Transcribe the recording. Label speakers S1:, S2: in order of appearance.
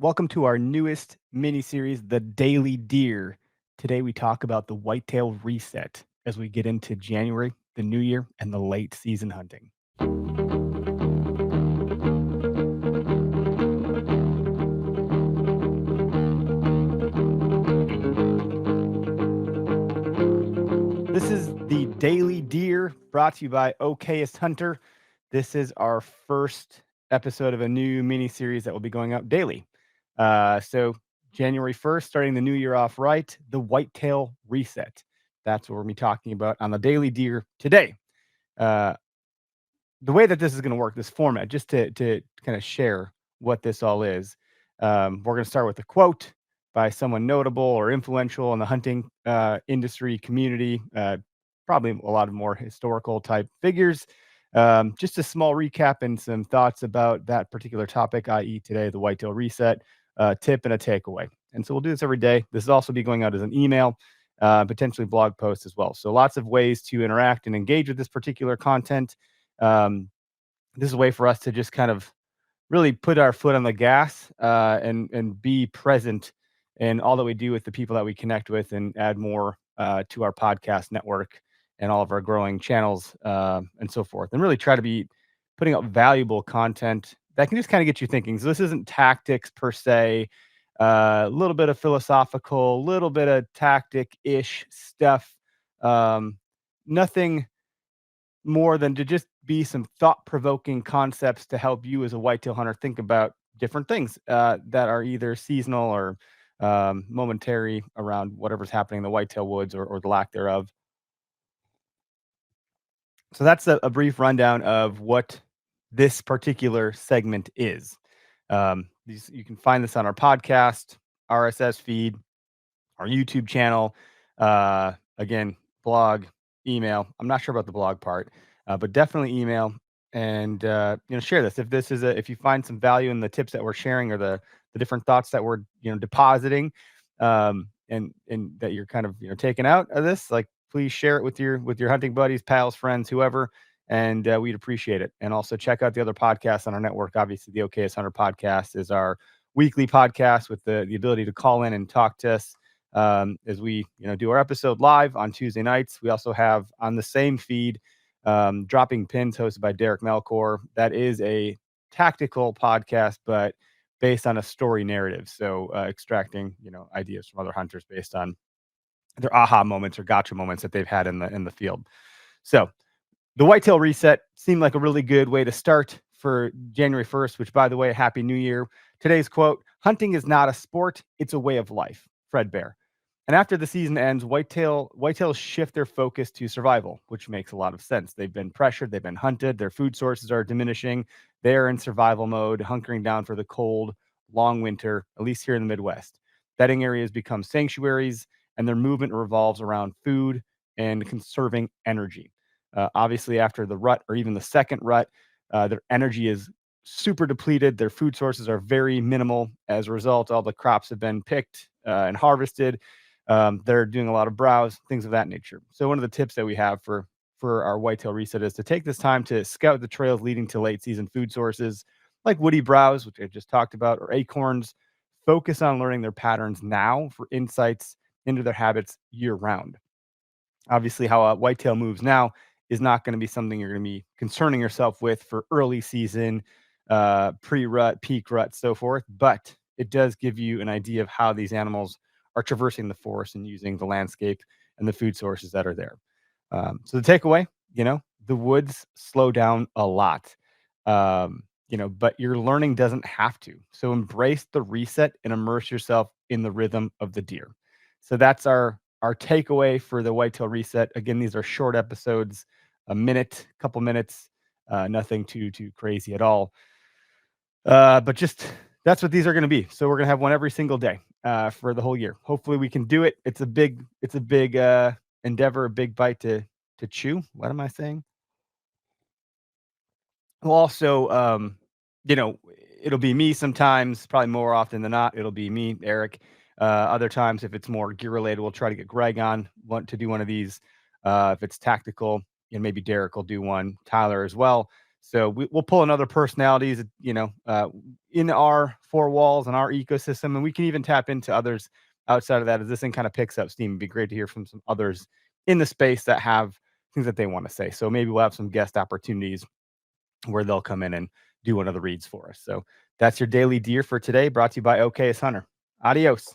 S1: Welcome to our newest mini series, The Daily Deer. Today we talk about the Whitetail Reset as we get into January, the new year, and the late season hunting. This is the Daily Deer brought to you by Okayest Hunter. This is our first episode of a new mini series that will be going up daily. So January 1st, starting the new year off right, the Whitetail Reset. That's what we're going to be talking about on the Daily Deer today. Uh, the way that this is going to work, this format, just to kind of share what this all is, we're going to start with a quote by someone notable or influential in the hunting industry community, probably a lot of more historical type figures. Just a small recap and some thoughts about that particular topic, i.e., today, the Whitetail Reset, tip and a takeaway. And so we'll do this every day. This will also be going out as an email, potentially blog post as well. So lots of ways to interact and engage with this particular content. Um, this is a way for us to just kind of really put our foot on the gas and be present in all that we do with the people that we connect with, and add more to our podcast network and all of our growing channels and so forth, and really try to be putting out valuable content that can just kind of get you thinking. So this isn't tactics per se, a little bit of philosophical, a little bit of tactic-ish stuff. Nothing more than to just be some thought-provoking concepts to help you as a whitetail hunter think about different things that are either seasonal or momentary around whatever's happening in the whitetail woods, or the lack thereof. So that's a brief rundown of what this particular segment is. You can find this on our podcast, RSS feed, our YouTube channel, again, blog, email. I'm not sure about the blog part, but definitely email, and share this. If you find some value in the tips that we're sharing, or the different thoughts that we're depositing, and that you're kind of taking out of this, like, please share it with your hunting buddies, pals, friends, whoever, and we'd appreciate it. And also check out the other podcasts on our network. Obviously, the Okayest Hunter podcast is our weekly podcast with the ability to call in and talk to us as we do our episode live on Tuesday nights. We also have on the same feed Dropping Pins, hosted by Derek Melkor. That is a tactical podcast, but based on a story narrative. So extracting ideas from other hunters based on their aha moments or gotcha moments that they've had in the field. So the Whitetail Reset seemed like a really good way to start for January 1st, which, by the way, Happy New Year. Today's quote: "Hunting is not a sport, it's a way of life." Fred Bear. And after the season ends, whitetails shift their focus to survival, which makes a lot of sense. They've been pressured, they've been hunted, their food sources are diminishing. They're in survival mode, hunkering down for the cold, long winter, at least here in the Midwest. Bedding areas become sanctuaries, and their movement revolves around food and conserving energy. Obviously, after the rut, or even the second rut, their energy is super depleted. Their food sources are very minimal. As a result, all the crops have been picked and harvested. They're doing a lot of browse, things of that nature. So one of the tips that we have for our Whitetail Reset is to take this time to scout the trails leading to late season food sources like woody browse, which I just talked about, or acorns. Focus on learning their patterns now for insights into their habits year round. Obviously, how a whitetail moves now is not going to be something you're going to be concerning yourself with for early season, pre-rut, peak rut, so forth. But it does give you an idea of how these animals are traversing the forest and using the landscape and the food sources that are there. So the takeaway, the woods slow down a lot, but your learning doesn't have to. So embrace the reset and immerse yourself in the rhythm of the deer. So that's our takeaway for the Whitetail Reset. Again, these are short episodes, a minute, couple minutes, nothing too crazy at all. But just that's what these are going to be. So we're going to have one every single day for the whole year. Hopefully we can do it. It's a big endeavor, a big bite to chew. What am I saying? Well, also, it'll be me sometimes, probably more often than not. It'll be me, Eric. Other times, if it's more gear related, we'll try to get Greg on, want to do one of these. If it's tactical, maybe Derek will do one, Tyler as well. So we'll pull in other personalities, in our four walls and our ecosystem, and we can even tap into others outside of that as this thing kind of picks up steam. It'd be great to hear from some others in the space that have things that they want to say. So maybe we'll have some guest opportunities where they'll come in and do one of the reads for us. So that's your daily deer for today, brought to you by OKS Hunter. Adios.